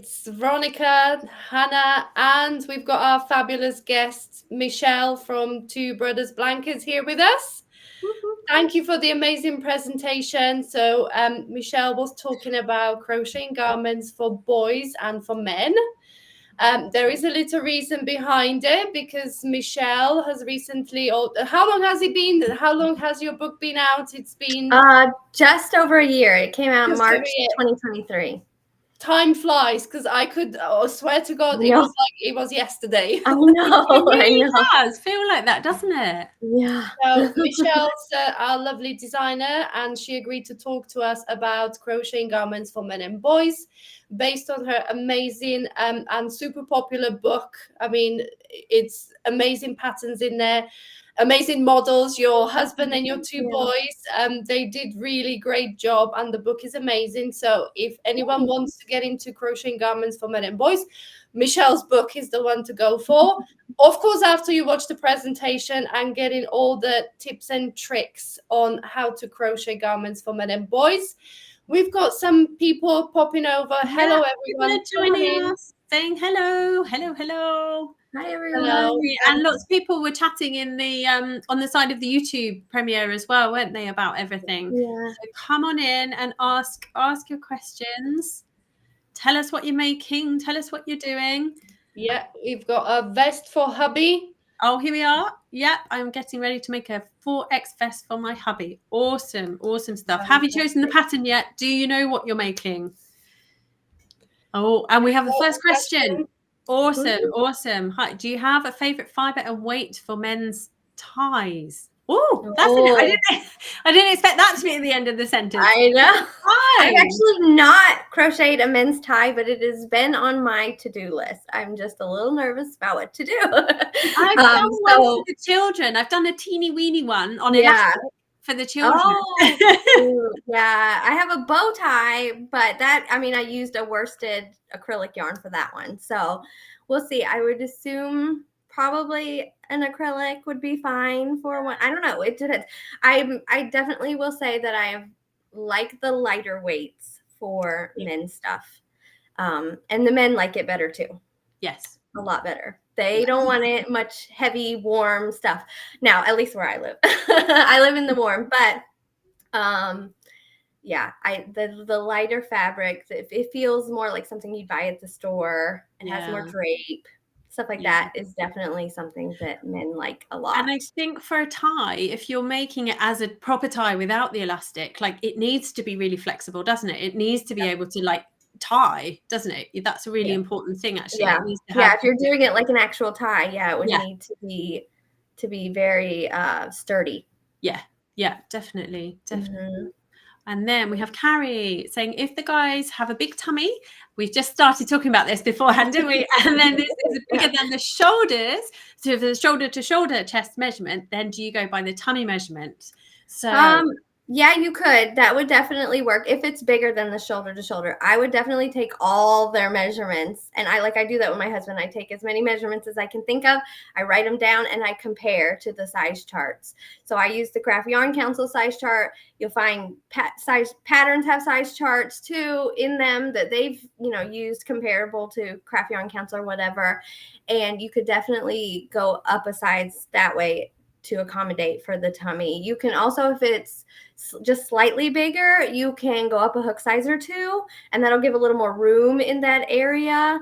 It's Veronika, Hannah, and we've got our fabulous guest, Michelle from Two Brothers Blankets here with us. Thank you for the amazing presentation. So Michelle was talking about crocheting garments for boys and for men. There is a little reason behind it because Michelle has recently, how long has it been? How long has your book been out? It's been just over a year. It came out in just March over a year. 2023. Time flies because I could swear to God, it was like it was yesterday. I know. It really I know. does feel like that, doesn't it? Yeah. So Michelle's our lovely designer, and she agreed to talk to us about crocheting garments for men and boys based on her amazing and super popular book. I mean, it's amazing patterns in there, amazing models. Your husband and your two boys, they did really great job, and the book is amazing. So if anyone wants to get into crocheting garments for men and boys, Michelle's book is the one to go for. Of course, after you watch the presentation and getting all the tips and tricks on how to crochet garments for men and boys. We've got some people popping over. Hello, everyone. Joining us, saying hello. Hi, everyone. Hello. And lots of people were chatting in the on the side of the YouTube premiere as well, weren't they, about everything? Yeah. So come on in and ask your questions. Tell us what you're making. Tell us what you're doing. Yeah, we've got a vest for hubby. Oh, here we are. Yep, I'm getting ready to make a 4X vest for my hubby. Awesome stuff. Have you chosen the pattern yet? Do you know what you're making? Oh, and we have the first question. Awesome. Hi, do you have a favorite fiber and weight for men's ties? Oh, that's I didn't expect that to be at the end of the sentence. I know. I've actually not crocheted a men's tie, but it has been on my to-do list. I'm just a little nervous about what to do. I've done one for the children. I've done a teeny weeny one on elastic for the children. Oh, yeah. I have a bow tie, but I used a worsted acrylic yarn for that one. So we'll see. I would assume probably an acrylic would be fine for one. I don't know. It depends. I definitely will say that I like the lighter weights for men's stuff. And the men like it better too. Yes. A lot better. They don't want it much heavy, warm stuff. Now, at least where I live. I live in the warm, but the lighter fabric, it feels more like something you'd buy at the store. It has more drape. Stuff like that is definitely something that men like a lot. And I think for a tie, if you're making it as a proper tie without the elastic, like it needs to be really flexible, doesn't it? It needs to be able to like tie, doesn't it? That's a really important thing, actually. Yeah, if you're doing it like an actual tie, it would need to be very sturdy. Yeah, definitely. Mm-hmm. And then we have Carrie saying, if the guys have a big tummy, we've just started talking about this beforehand, didn't we? And then this is bigger than the shoulders. So if the shoulder to shoulder chest measurement, then do you go by the tummy measurement? So yeah, you could. That would definitely work. If it's bigger than the shoulder to shoulder, I would definitely take all their measurements. And I do that with my husband. I take as many measurements as I can think of. I write them down and I compare to the size charts. So I use the Craft Yarn Council size chart. You'll find patterns have size charts too in them that they've, used comparable to Craft Yarn Council or whatever. And you could definitely go up a size that way to accommodate for the tummy. You can also, if it's just slightly bigger, you can go up a hook size or two, and that'll give a little more room in that area.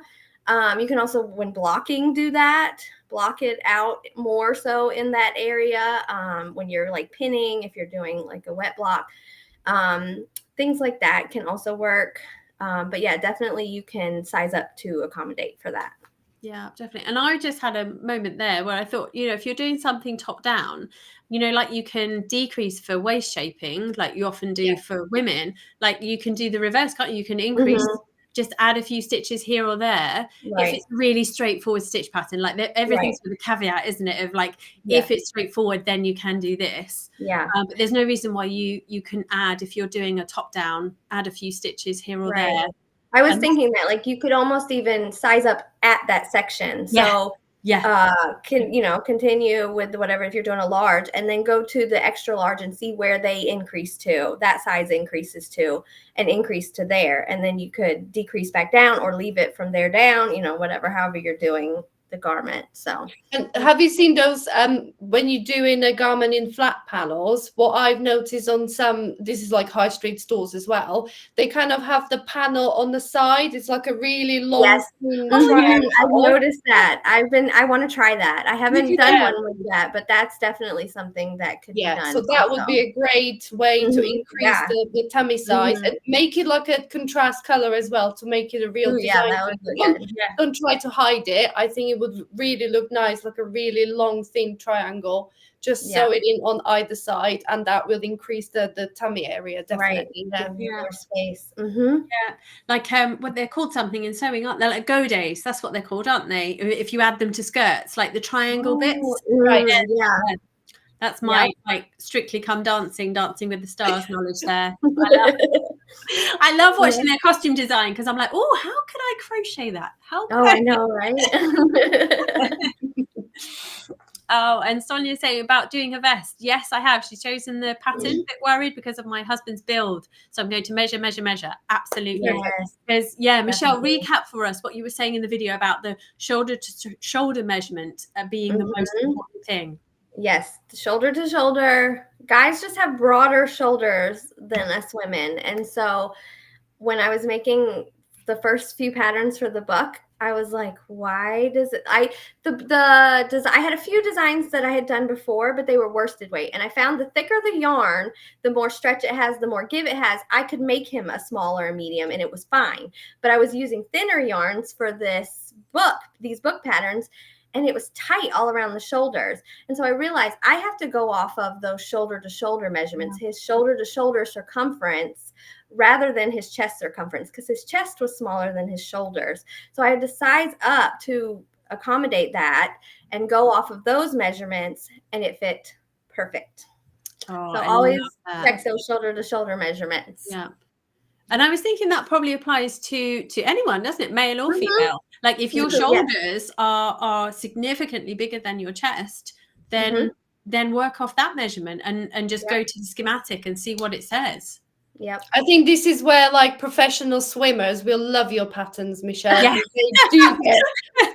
You can also, when blocking, do that. Block it out more so in that area when you're like pinning, if you're doing like a wet block. Things like that can also work. But yeah, definitely you can size up to accommodate for that. Yeah, definitely. And I just had a moment there where I thought, if you're doing something top down, like you can decrease for waist shaping, like you often do for women, like you can do the reverse, can't you? You can increase, just add a few stitches here or there. If it's really straightforward stitch pattern, like everything's with a caveat, isn't it? Of like, if it's straightforward, then you can do this. Yeah. But there's no reason why you can add, if you're doing a top down, add a few stitches here or there. I was thinking that like you could almost even size up at that section. So continue with whatever if you're doing a large, and then go to the extra large and see where they increase to, that size increases to, and increase to there, and then you could decrease back down or leave it from there down, whatever, however you're doing the garment. So, and have you seen those when you're doing a garment in flat panels? What I've noticed on some, this is like high street stores as well, they kind of have the panel on the side. It's like a really long yes, triangle. I've noticed that. I want to try that. I haven't done one with that, but that's definitely something that could be done. So that would be a great way to increase the tummy size and make it like a contrast color as well, to make it a real design. That would be good. Don't try to hide it. I think it would really look nice, like a really long thin triangle. Just sew it in on either side, and that will increase the tummy area, definitely. Give you more space. Like what they're called something in sewing, aren't they? Like go days. That's what they're called, aren't they? If you add them to skirts, like the triangle bits. Right. That's my like Strictly Come Dancing with the Stars knowledge there. I love watching their costume design, because I'm like, oh, how could I crochet that? I know, right? Oh, and Sonia's saying about doing a vest. Yes, I have. She's chosen the pattern. A bit worried because of my husband's build. So I'm going to measure. Absolutely. Yes. Because, Michelle, recap for us what you were saying in the video about the shoulder to shoulder measurement being the most important thing. Yes, shoulder to shoulder. Guys just have broader shoulders than us women. And so when I was making the first few patterns for the book, I was like, why does it, I had a few designs that I had done before, but they were worsted weight. And I found the thicker the yarn, the more stretch it has, the more give it has. I could make him a small or a medium, and it was fine. But I was using thinner yarns for these book patterns, and it was tight all around the shoulders. And so I realized I have to go off of those shoulder to shoulder measurements, his shoulder to shoulder circumference, rather than his chest circumference, because his chest was smaller than his shoulders. So I had to size up to accommodate that and go off of those measurements, and it fit perfect. So always check those shoulder to shoulder measurements. Yeah. And I was thinking that probably applies to anyone, doesn't it? Male or female. Like if your shoulders are significantly bigger than your chest, then work off that measurement and just go to the schematic and see what it says. Yep. I think this is where like professional swimmers will love your patterns, Michelle. Yeah. They do get,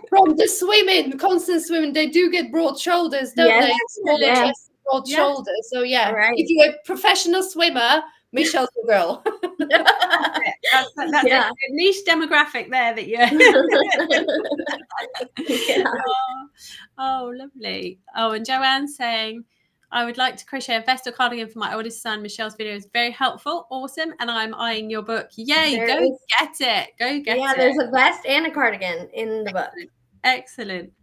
from the constant swimming, they do get broad shoulders, don't they? Smaller chest, broad shoulders. So if you're a professional swimmer, Michelle's the girl. That's a niche demographic there that you're. Oh, lovely. Oh, and Joanne's saying, I would like to crochet a vest or cardigan for my oldest son. Michelle's video is very helpful. Awesome. And I'm eyeing your book. Yay. Get it. Go get it. Yeah, there's a vest and a cardigan in the book. Excellent.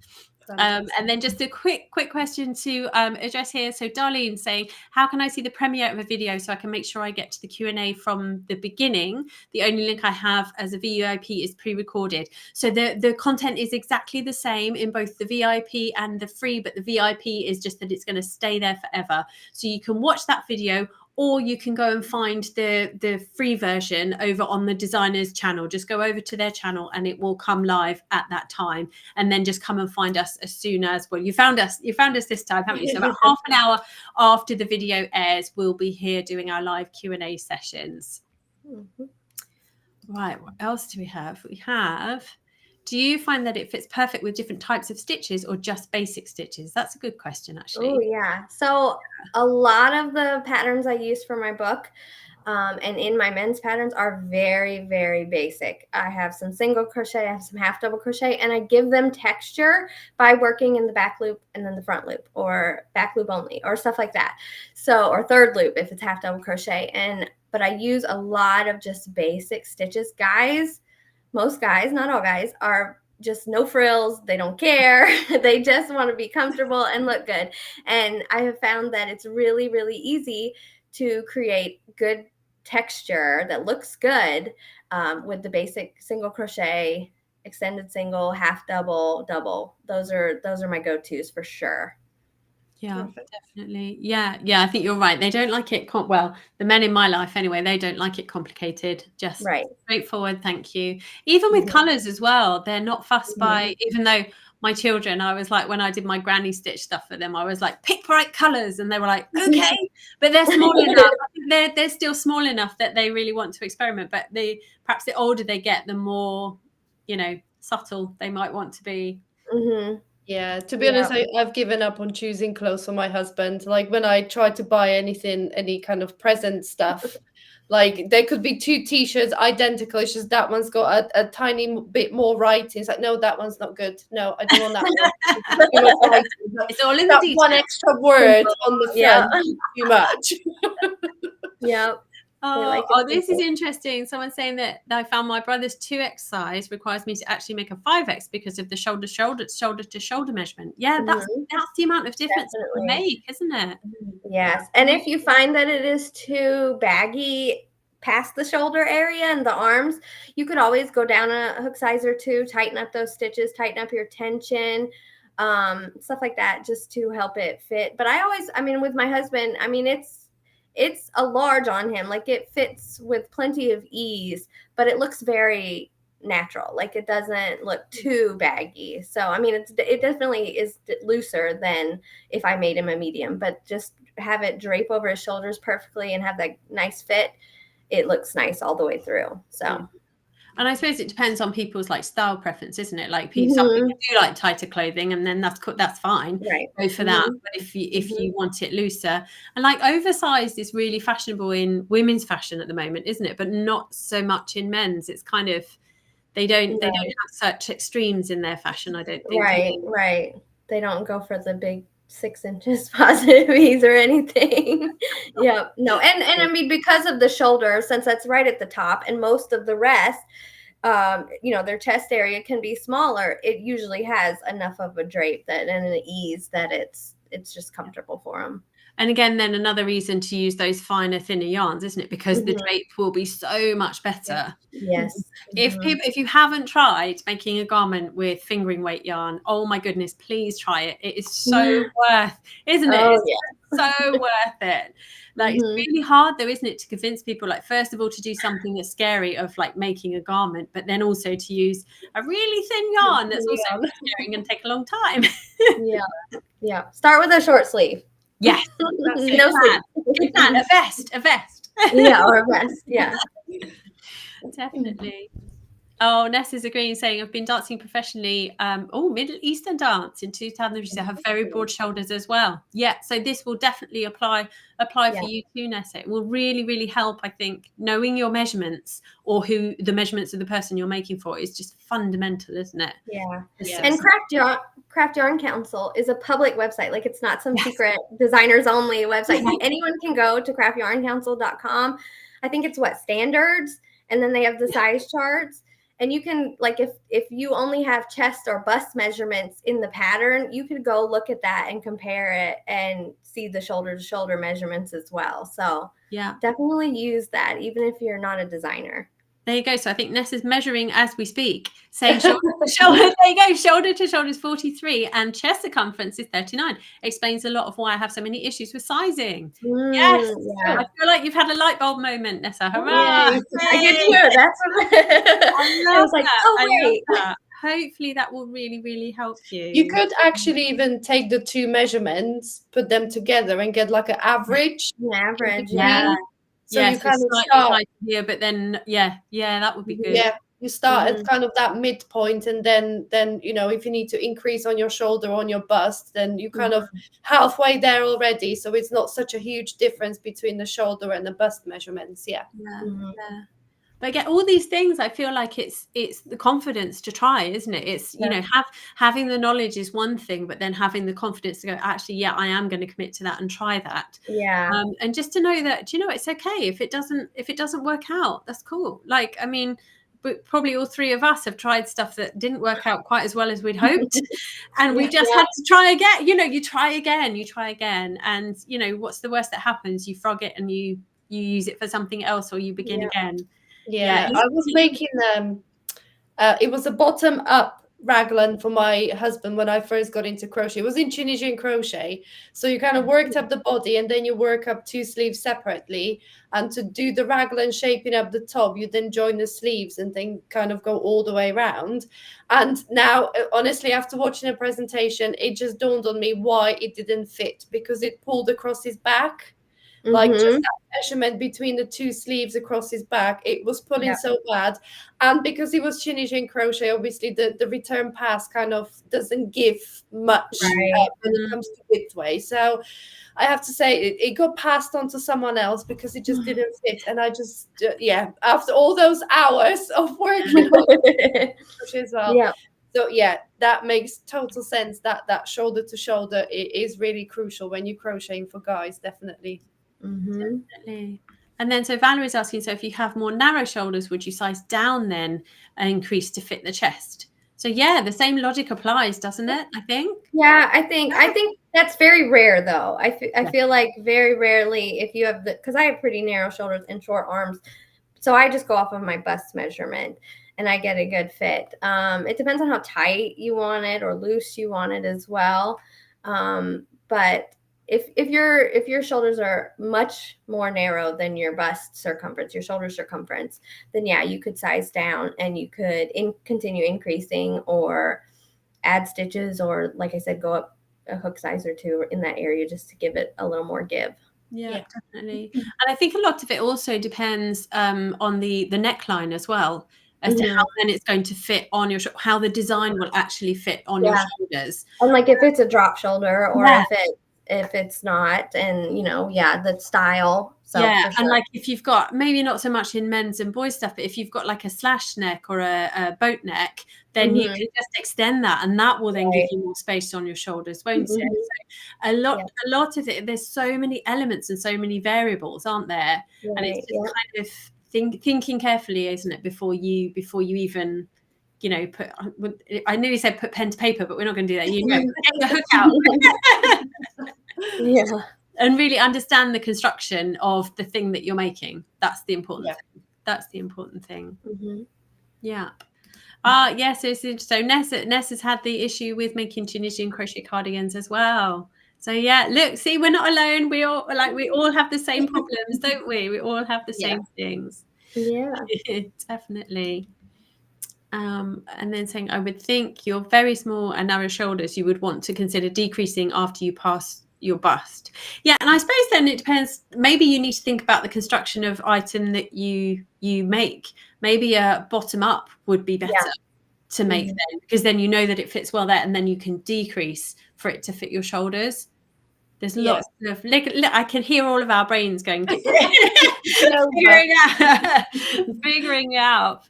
And then just a quick question to address here. So Darlene saying, how can I see the premiere of a video so I can make sure I get to the Q&A from the beginning? The only link I have as a VIP is pre-recorded. So the content is exactly the same in both the VIP and the free, but the VIP is just that it's going to stay there forever. So you can watch that video, or you can go and find the free version over on the designer's channel. Just go over to their channel and it will come live at that time. And then just come and find us as soon as, well, you found us this time, haven't you? So about half an hour after the video airs, we'll be here doing our live Q&A sessions. Right, what else do we have? Do you find that it fits perfect with different types of stitches or just basic stitches? That's a good question, actually. Oh, yeah. So a lot of the patterns I use for my book and in my men's patterns are very, very basic. I have some single crochet, I have some half double crochet, and I give them texture by working in the back loop and then the front loop, or back loop only, or stuff like that. So, or third loop if it's half double crochet. But I use a lot of just basic stitches. Most guys, not all guys, are just no frills. They don't care. They just want to be comfortable and look good. And I have found that it's really, really easy to create good texture that looks good with the basic single crochet, extended single, half double, double. Those are my go-tos for sure. Yeah, definitely. Yeah, I think you're right. They don't like it. Well, the men in my life anyway, they don't like it complicated. Just straightforward. Thank you. Even with colors as well, they're not fussed by, even though my children, I was like, when I did my granny stitch stuff for them, I was like, pick bright colors, and they were like, okay, but they're small enough. I think they're still small enough that they really want to experiment, but perhaps the older they get, the more, subtle they might want to be. Mm-hmm. Yeah, to be honest, I've given up on choosing clothes for my husband. Like when I try to buy anything, any kind of present stuff, like there could be 2 t-shirts identical. It's just that one's got a tiny bit more writing. It's like, no, that one's not good. No, I don't want that one. It's all in that the detail. one extra word on the front is too much. Yeah. This is interesting. Someone's saying that I found my brother's 2X size requires me to actually make a 5X because of the shoulder to shoulder measurement. Yeah, that's the amount of difference it will make, isn't it? Yes. And if you find that it is too baggy past the shoulder area and the arms, you could always go down a hook size or 2, tighten up those stitches, tighten up your tension, stuff like that, just to help it fit. But with my husband, it's a large on him. Like it fits with plenty of ease, but it looks very natural. Like it doesn't look too baggy. So, it definitely is looser than if I made him a medium, but just have it drape over his shoulders perfectly and have that nice fit. It looks nice all the way through. So. And I suppose it depends on people's like style preference, isn't it? Like some people do like tighter clothing, and then that's fine. Right. Go for that. But if you want it looser, and like oversized is really fashionable in women's fashion at the moment, isn't it? But not so much in men's. It's kind of they don't have such extremes in their fashion, I don't think. Right. They don't go for the big 6 inches positive ease or anything. Yeah, no, and because of the shoulder, since that's right at the top, and most of the rest, their chest area can be smaller. It usually has enough of a drape and an ease that it's just comfortable for them. And again, then another reason to use those finer, thinner yarns, isn't it? Because the drape will be so much better. Yes. If you haven't tried making a garment with fingering weight yarn, oh my goodness, please try it. It is so worth, isn't it? It's so worth it. Like it's really hard though, isn't it, to convince people, like, first of all, to do something that's scary of like making a garment, but then also to use a really thin yarn that's also scary and take a long time. Yeah. Start with a short sleeve. Yes. Good plan. A vest. Yeah, or a vest. Yeah. Definitely. Oh, Ness is agreeing, saying I've been dancing professionally. Middle Eastern dance in 2003. I have very broad shoulders as well. Yeah, so this will definitely apply for you too, Ness. It will really, really help. I think knowing your measurements or who the measurements of the person you're making for is just fundamental, isn't it? Yeah. And Craft Yarn Council is a public website. Like it's not some secret designers only website. Anyone can go to craftyarncouncil.com. I think it's standards, and then they have the size charts. And you can, like, if you only have chest or bust measurements in the pattern, you could go look at that and compare it and see the shoulder to shoulder measurements as well. So definitely use that, even if you're not a designer. There you go. So I think Ness is measuring as we speak, saying shoulder to shoulder. There you go. Shoulder to shoulder is 43 and chest circumference is 39. Explains a lot of why I have so many issues with sizing. Yes. Yeah. I feel like you've had a light bulb moment, Nessa. Hurrah. Yeah, I did too. That's what I was like, wait. Hopefully that will really, really help you. You could actually even take the 2 measurements, put them together and get like an average. Yeah. So you kind of start here, but then that would be good. Yeah, you start at kind of that midpoint, and then if you need to increase on your shoulder or on your bust, then you kind of halfway there already. So it's not such a huge difference between the shoulder and the bust measurements. Yeah. But again, all these things, I feel like it's the confidence to try, isn't it? It's having the knowledge is one thing, but then having the confidence to go, actually, I am going to commit to that and try that. Yeah. And just to know that, it's okay if it doesn't work out. That's cool. Like, but probably all 3 of us have tried stuff that didn't work out quite as well as we'd hoped, and we just had to try again. You try again, and what's the worst that happens? You frog it and you use it for something else, or you begin again. Yeah, I was making it was a bottom up raglan for my husband when I first got into crochet. It was in Tunisian crochet. So you kind of worked up the body and then you work up 2 sleeves separately. And to do the raglan shaping up the top, you then join the sleeves and then kind of go all the way around. And now, honestly, after watching a presentation, it just dawned on me why it didn't fit, because it pulled across his back. Like just that measurement between the 2 sleeves across his back, it was pulling so bad. And because he was Tunisian crochet, obviously the return pass kind of doesn't give much when it comes to widthway. So I have to say it got passed on to someone else because it just didn't fit. And I just after all those hours of working on crochet as well. So that makes total sense, that shoulder to shoulder is really crucial when you're crocheting for guys, definitely. Definitely. And then so Valerie's asking, so if you have more narrow shoulders, would you size down then and increase to fit the chest? So the same logic applies, doesn't it? I think. Yeah, I think that's very rare though. I feel like very rarely, if you have because I have pretty narrow shoulders and short arms, so I just go off of my bust measurement and I get a good fit. It depends on how tight you want it or loose you want it as well. But if your shoulders are much more narrow than your bust circumference, your shoulder circumference, then you could size down and you could continue increasing or add stitches, or like I said, go up a hook size or 2 in that area just to give it a little more give. Yeah, definitely. And I think a lot of it also depends on the neckline as well, as to how then it's going to fit on your how the design will actually fit on your shoulders. And like if it's a drop shoulder or if it's not, and the style. So sure. And like if you've got, maybe not so much in men's and boys stuff, but if you've got like a slash neck or a boat neck, then you can just extend that, and that will then give you more space on your shoulders, won't it? So a lot of it, there's so many elements and so many variables, aren't there? And it's just kind of thinking carefully, isn't it, before you even put, I nearly said put pen to paper, but we're not going to do that. Get your hook out. And really understand the construction of the thing that you're making. That's the important thing. That's the important thing. So Ness has had the issue with making Tunisian crochet cardigans as well. So look, see, we're not alone. We all have the same problems, don't we? We all have the same things. Definitely. And then saying, I would think your very small and narrow shoulders you would want to consider decreasing after you pass your bust. And I suppose then it depends. Maybe you need to think about the construction of item that you make. Maybe a bottom up would be better to make then, because then you know that it fits well there, and then you can decrease for it to fit your shoulders. There's lots of I can hear all of our brains going figuring it out.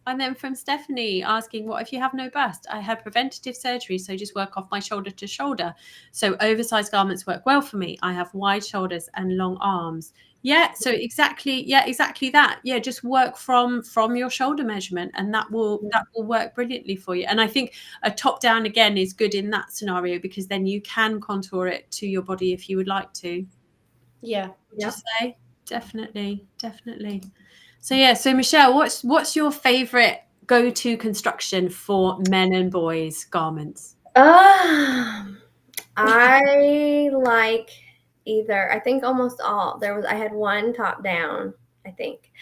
And then from Stephanie asking, what if you have no bust? I had preventative surgery, so just work off my shoulder to shoulder. So oversized garments work well for me. I have wide shoulders and long arms. So exactly that. Just work from your shoulder measurement, and that will work brilliantly for you. And I think a top down again is good in that scenario, because then you can contour it to your body if you would like to. Just say definitely. So Michelle, what's your favorite go-to construction for men and boys garments? I like either, I think almost all. I had one top down, I think.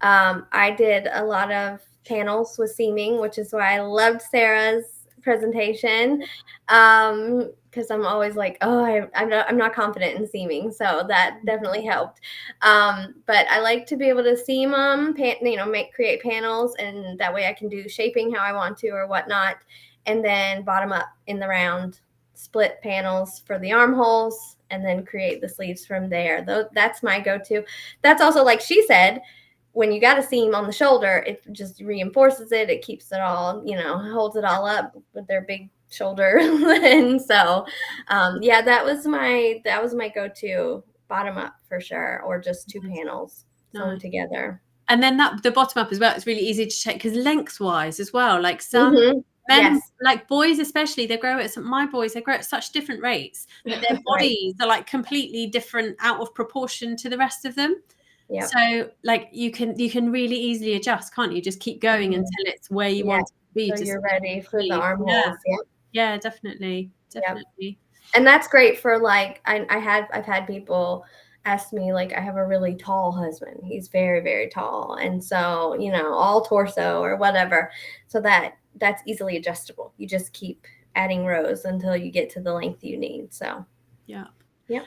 I did a lot of panels with seaming, which is why I loved Sarah's presentation, because I'm always like, I'm not confident in seaming, so that definitely helped. But I like to be able to seam them, create panels, and that way I can do shaping how I want to or whatnot, and then bottom up in the round, split panels for the armholes, and then create the sleeves from there. That's my go-to. That's also, like she said, when you got a seam on the shoulder, it just reinforces it. It keeps it all, holds it all up with their big shoulder. And so, that was my go-to, bottom up for sure, or just 2 panels sewn together. And then the bottom up as well, it's really easy to check, because lengthwise as well, like some men, like boys especially, my boys, they grow at such different rates that their bodies are like completely different, out of proportion to the rest of them. Yep. So like you can really easily adjust, can't you? Just keep going until it's where you want it to be. So you're ready for the armholes. Yeah, definitely. And that's great for like I've had people ask me, like, I have a really tall husband. He's very, very tall. And so, all torso or whatever. So that's easily adjustable. You just keep adding rows until you get to the length you need. So yeah. Yeah.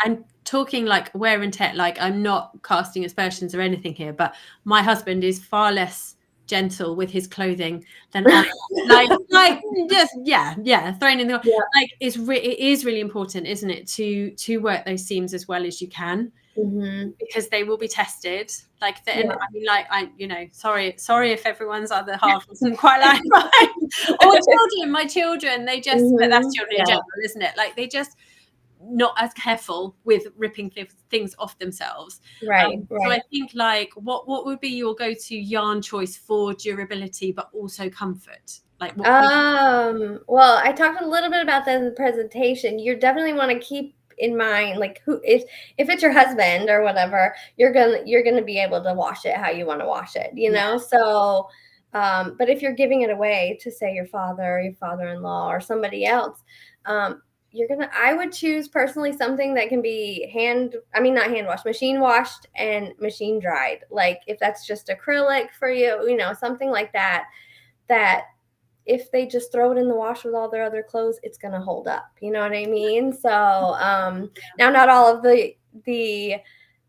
And talking like wear and tear, like I'm not casting aspersions or anything here, but my husband is far less gentle with his clothing than I am. like just thrown in the like it is really important, isn't it, to work those seams as well as you can, because they will be tested. Like I mean, like sorry if everyone's other half wasn't quite like mine. Or my children, they just but that's children in general, isn't it? Like they just not as careful with ripping things off themselves. Right. So I think like what would be your go-to yarn choice for durability but also comfort? Like what well, I talked a little bit about that in the presentation. You definitely want to keep in mind, like, who if it's your husband or whatever, you're gonna be able to wash it how you want to wash it, so but if you're giving it away to, say, your father or your father-in-law or somebody else, I would choose personally something that can be not hand washed, machine washed and machine dried. Like if that's just acrylic for you, something like that if they just throw it in the wash with all their other clothes, it's going to hold up. You know what I mean? So now not all of the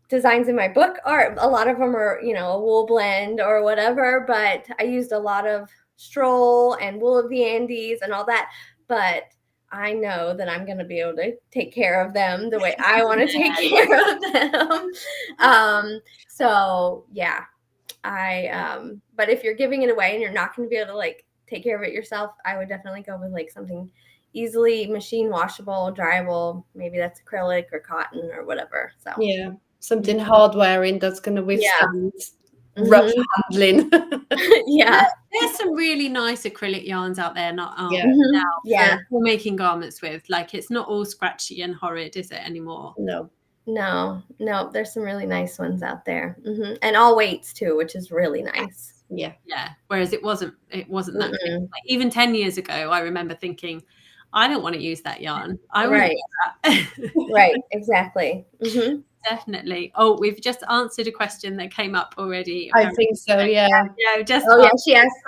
designs in my book a lot of them are, a wool blend or whatever, but I used a lot of Stroll and wool of the Andes and all that. But I know that I'm going to be able to take care of them the way I want to take care of them. So yeah, but if you're giving it away and you're not going to be able to like take care of it yourself, I would definitely go with like something easily machine washable, dryable. Maybe that's acrylic or cotton or whatever. So yeah, something hard wearing that's going to withstand rough handling. There's some really nice acrylic yarns out there now for making garments with. Like it's not all scratchy and horrid, is it, anymore? No, there's some really nice ones out there, and all weights too, which is really nice. Whereas it wasn't that good. Like, even 10 years ago I remember thinking, I don't want to use that yarn. I wouldn't do that. Right, exactly. Definitely. Oh, we've just answered a question that came up already. I think so, she asked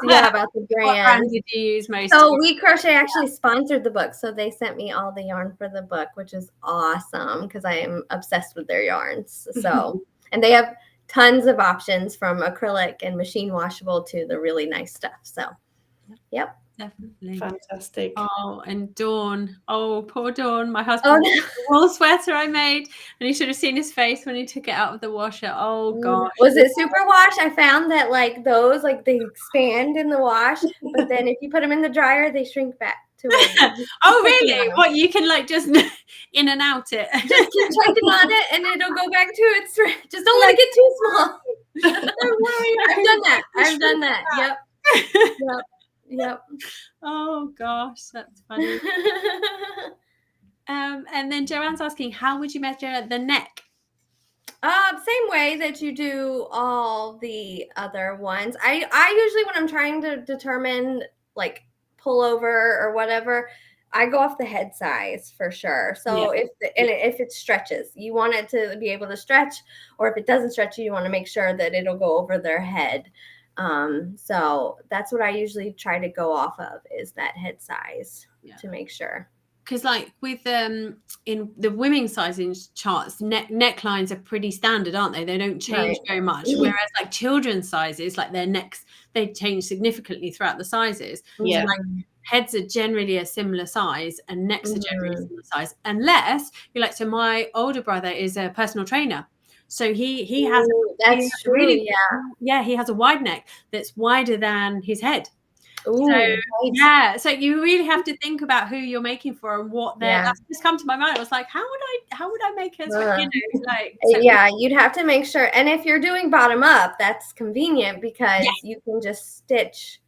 about the brand. What brand did you use most? So We Crochet actually sponsored the book, so they sent me all the yarn for the book, which is awesome because I am obsessed with their yarns. So and they have tons of options from acrylic and machine washable to the really nice stuff. So definitely fantastic. Oh, and Dawn, poor Dawn, my husband, the wool sweater I made, and you should have seen his face when he took it out of the washer. Oh gosh, was it super wash? I found that like those, like, they expand in the wash, but then if you put them in the dryer, they shrink back to it. Oh really? What, you can like just in and out it? Just keep checking on it and it'll go back to its, just don't let it get too small. I've done that. Yep. Oh gosh, that's funny. And then Joanne's asking, how would you measure the neck? Same way that you do all the other ones. I usually, when I'm trying to determine like pullover or whatever, I go off the head size for sure. So if it stretches, you want it to be able to stretch, or if it doesn't stretch, you want to make sure that it'll go over their head. So that's what I usually try to go off of, is that head size to make sure. Because like with in the women's sizing charts, necklines are pretty standard, aren't they? They don't change very much. Whereas like children's sizes, like their necks, they change significantly throughout the sizes. So like heads are generally a similar size and necks are generally a similar size, unless you're like, so my older brother is a personal trainer. So he has he has a wide neck that's wider than his head. So you really have to think about who you're making for and what that's just come to my mind. I was like, how would I make it? You'd have to make sure. And if you're doing bottom up, that's convenient because you can just stitch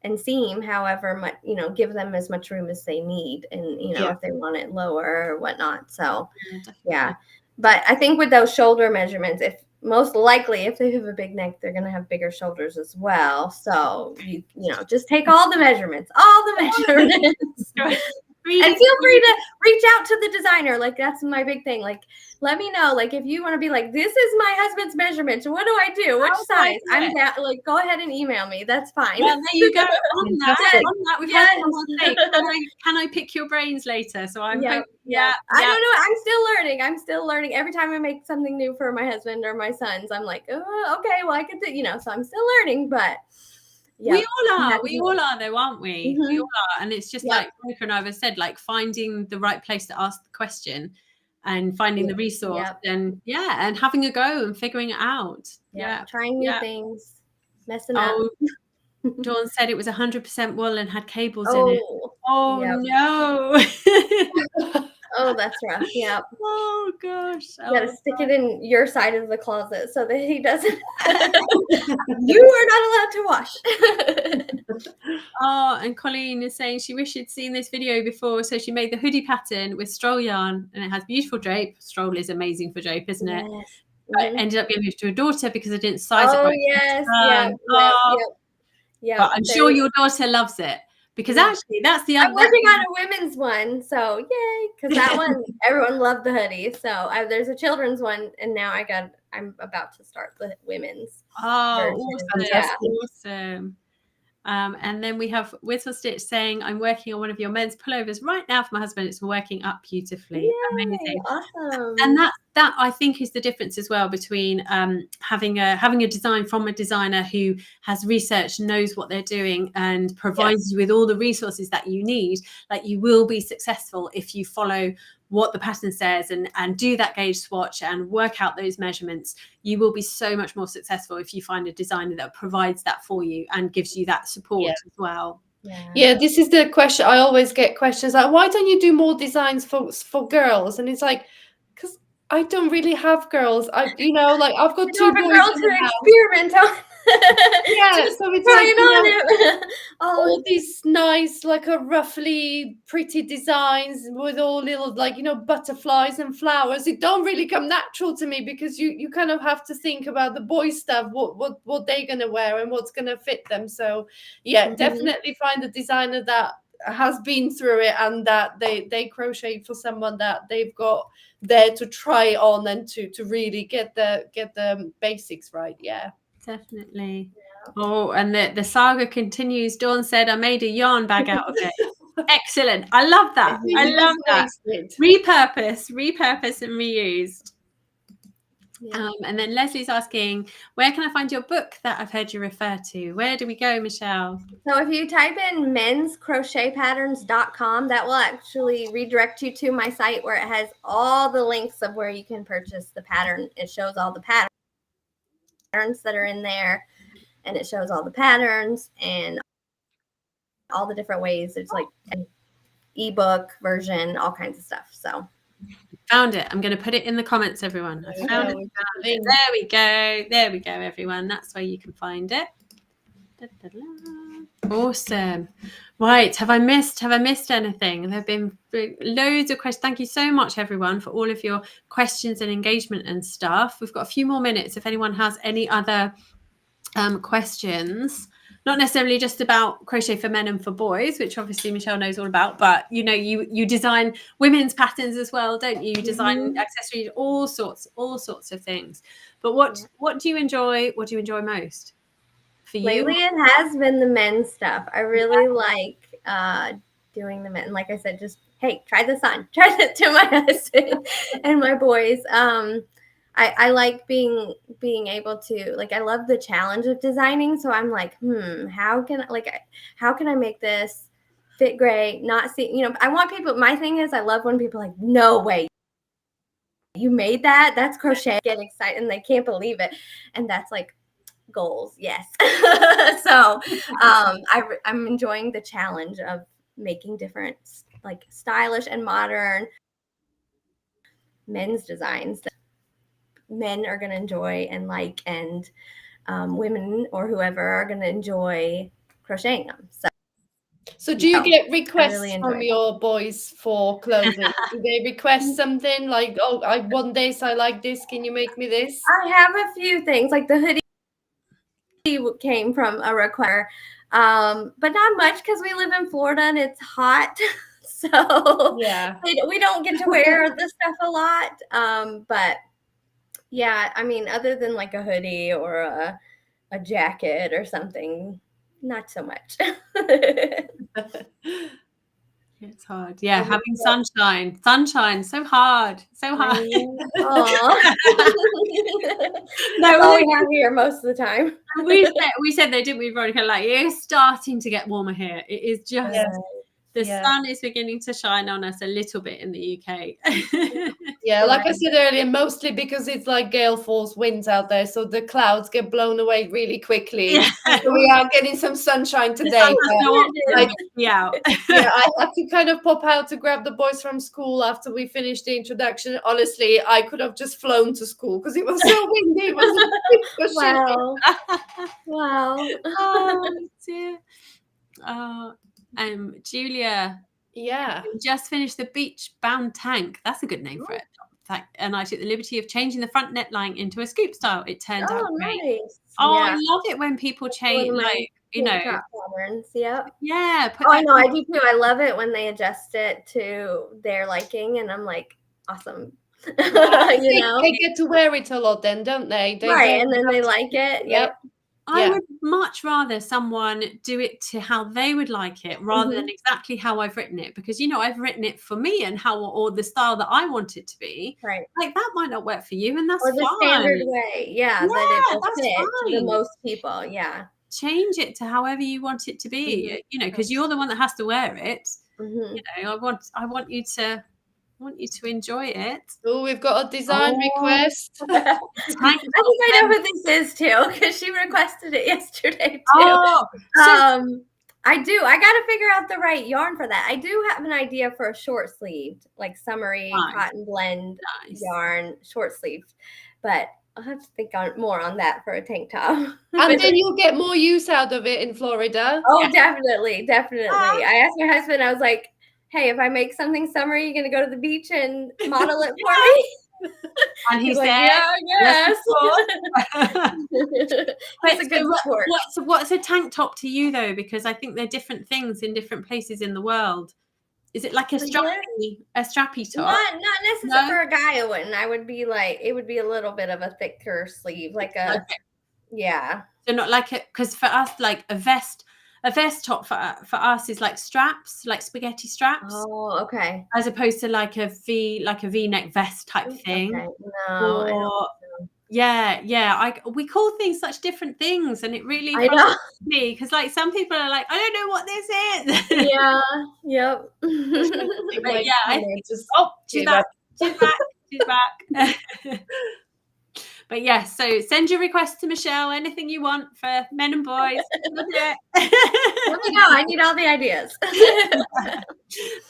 and seam however much, give them as much room as they need, and if they want it lower or whatnot. So but I think with those shoulder measurements, most likely, if they have a big neck, they're going to have bigger shoulders as well. So you know, just take all the measurements. And feel free to reach out to the designer. Like, that's my big thing. Like, let me know. Like, if you want to be like, this is my husband's measurements. What do I do? Which size? I'm down. Like, go ahead and email me. That's fine. Well, there you go. On that, we've had someone say, can I pick your brains later? So I'm hoping, I don't know. I'm still learning. Every time I make something new for my husband or my sons, I'm like, oh, okay, well, I could do, you know, so I'm still learning, but we all are though, aren't we? Mm-hmm. We all are. And it's just like Veronika and I have said, like finding the right place to ask the question and finding the resource and having a go and figuring it out. Trying new things, messing up. Dawn said it was 100% wool and had cables in it. No. Oh, that's rough. Yeah. Oh gosh. You gotta stick it in your side of the closet so that he doesn't. You are not allowed to wash. Oh, and Colleen is saying she wished she'd seen this video before, so she made the hoodie pattern with stroll yarn, and it has beautiful drape. Stroll is amazing for drape, isn't it? But I ended up giving it to a daughter because I didn't size it right. Yes. But I'm sure your daughter loves it. Because actually, that's the other. I'm working on a women's one, so yay! Because that one, everyone loved the hoodie. So there's a children's one, and now I'm about to start the women's. Oh, awesome! And then we have Whistle Stitch saying, "I'm working on one of your men's pullovers right now for my husband. It's working up beautifully. Yay, amazing, awesome!" And that I think is the difference as well between having a design from a designer who has researched, knows what they're doing, and provides you with all the resources that you need. Like, you will be successful if you follow what the pattern says and do that gauge swatch and work out those measurements. You will be so much more successful if you find a designer that provides that for you and gives you that support as well. Yeah, this is the question. I always get questions like, why don't you do more designs for girls? And it's like, because I don't really have girls. I've got two boys girls to experiment on. So it's like all these nice, like a roughly pretty designs with all little, like, butterflies and flowers. It don't really come natural to me because you kind of have to think about the boy stuff, what they're gonna wear and what's gonna fit them. So definitely find a designer that has been through it and that they crochet for someone that they've got there to try on and to really get the basics right. Definitely. Oh, and the saga continues. Dawn said, I made a yarn bag out of it. Excellent. I love that. I love that. Repurpose and reused. And then Leslie's asking, where can I find your book that I've heard you refer to? Where do we go, Michelle? So if you type in menscrochetpatterns.com, that will actually redirect you to my site where it has all the links of where you can purchase the pattern. It shows all the patterns that are in there, and it shows all the patterns and all the different ways. It's like an ebook version, all kinds of stuff. So found it. I'm going to put it in the comments, everyone. I found it. There we go, everyone. That's where you can find it. Awesome. Right. Have I missed anything? There have been loads of questions. Thank you so much, everyone, for all of your questions and engagement and stuff. We've got a few more minutes if anyone has any other questions. Not necessarily just about crochet for men and for boys, which obviously Michelle knows all about, but you design women's patterns as well, don't you? You design accessories, all sorts of things. But what do you enjoy? What do you enjoy most? For you? Lately, it has been the men's stuff. I really like doing the men. Like I said, just hey, try this on. Try it to my husband and my boys. I like being able to, like, I love the challenge of designing. So I'm like, how can I make this fit great? Not see, I want people, my thing is I love when people are like, no way, you made that? That's crochet. Get excited and they can't believe it. And that's like goals. Yes. So I'm enjoying the challenge of making different, like, stylish and modern men's designs that men are going to enjoy and like, and women or whoever are going to enjoy crocheting them. So do you get I requests really from enjoy your boys for clothing? Do they request something like, oh, I want this, I like this, can you make me this? I have a few things, like the hoodie came from a requester, but not much because we live in Florida and it's hot. So Yeah. we don't get to wear this stuff a lot. But yeah, I mean, other than like a hoodie or a jacket or something, not so much. It's hard. Yeah, having sunshine, so hard, so hard. Aw. That's all we have here most of the time. we said though, didn't we, Veronica? Like, it's starting to get warmer here. It is just the sun is beginning to shine on us a little bit in the UK. Yeah, like I said earlier, mostly because it's like gale force winds out there, so the clouds get blown away really quickly. Yeah. So we are getting some sunshine today. Yeah, I had to kind of pop out to grab the boys from school after we finished the introduction. Honestly, I could have just flown to school because it was so windy. It was Wow. Wow. Oh dear. Julia. Yeah. Just finished the beach bound tank. That's a good name for it. And I took the liberty of changing the front neckline into a scoop style. It turned out great. Nice. Oh, I love it when people change, like, you know. Patterns. Yep. Yeah. I know. I do too. I love it when they adjust it to their liking, and I'm like, awesome. You know, they get to wear it a lot, then, don't they? Right, and then they like it. Yep. I would much rather someone do it to how they would like it rather than exactly how I've written it, because, you know, I've written it for me and or the style that I want it to be. Right. Like, that might not work for you, and that's or the fine. standard way. Yeah, that it will fit fine. to most people. Yeah. Change it to however you want it to be, you know, because you're the one that has to wear it. You know, I want you to enjoy it. Oh, we've got a design request. I think I know who this is too, because she requested it yesterday too. Oh, I do. I got to figure out the right yarn for that. I do have an idea for a short sleeved, like summery cotton blend yarn, short sleeved, but I'll have to think more on that for a tank top. And then you'll get more use out of it in Florida. Oh, definitely. I asked my husband, I was like, hey, if I make something summery, you going to go to the beach and model it for me? And he said, yeah, yes. That's a good sport. What's a tank top to you, though? Because I think they're different things in different places in the world. Is it like a strappy top? Not necessarily for a guy. I wouldn't. I would be like, it would be a little bit of a thicker sleeve, like a So not like it, because for us, like a vest top for us is like straps, like spaghetti straps. Oh, okay. As opposed to like a V-neck vest type thing. Okay. No, I don't know. We call things such different things, and it really frustrates me, because like some people are like, I don't know what this is. Yeah. Yep. But yeah, I think she's back. But yes, so send your requests to Michelle. Anything you want for men and boys. Let me know. I need all the ideas.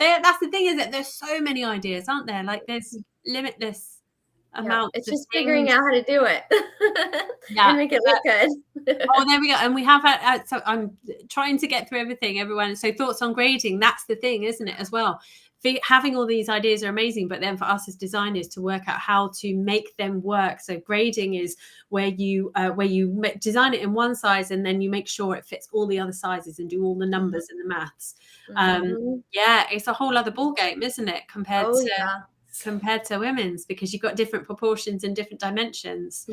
That's the thing, is that there's so many ideas, aren't there? Like, there's limitless amount. It's just figuring out how to do it. And make it look good. Oh, there we go. And we have so I'm trying to get through everyone. So thoughts on grading, that's the thing, isn't it, as well? Having all these ideas are amazing, but then for us as designers to work out how to make them work. So grading is where you design it in one size, and then you make sure it fits all the other sizes and do all the numbers and the maths. It's a whole other ball game, isn't it, compared to women's, because you've got different proportions and different dimensions.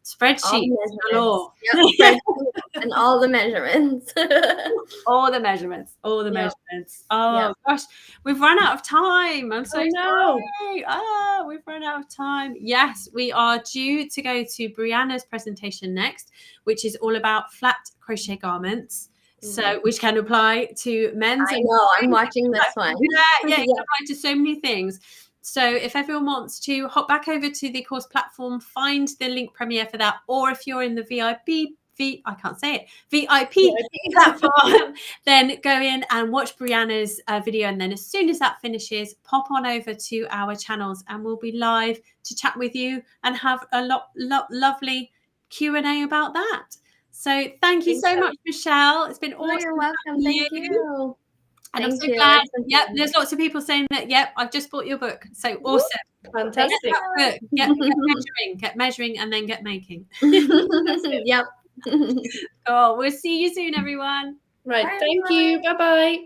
Spreadsheet galore. And all the measurements. all the measurements. Oh gosh, we've run out of time. I'm so sorry. We've run out of time. Yes, we are due to go to Brianna's presentation next, which is all about flat crochet garments. So, which can apply to men's. I know, I'm watching this one. It can apply to so many things. So if everyone wants to hop back over to the course platform, find the link premiere for that, or if you're in the VIP platform, then go in and watch Brianna's video. And then as soon as that finishes, pop on over to our channels and we'll be live to chat with you and have a lovely Q&A about that. So thank you so much, Michelle. It's been awesome. You're welcome. Thank you. And I'm so Thank you. glad. Yep, there's lots of people saying that. Yep, I've just bought your book. So awesome. Fantastic. Get measuring, and then get making. Yep. Oh, we'll see you soon, everyone. Right. Bye, Thank you. Bye-bye.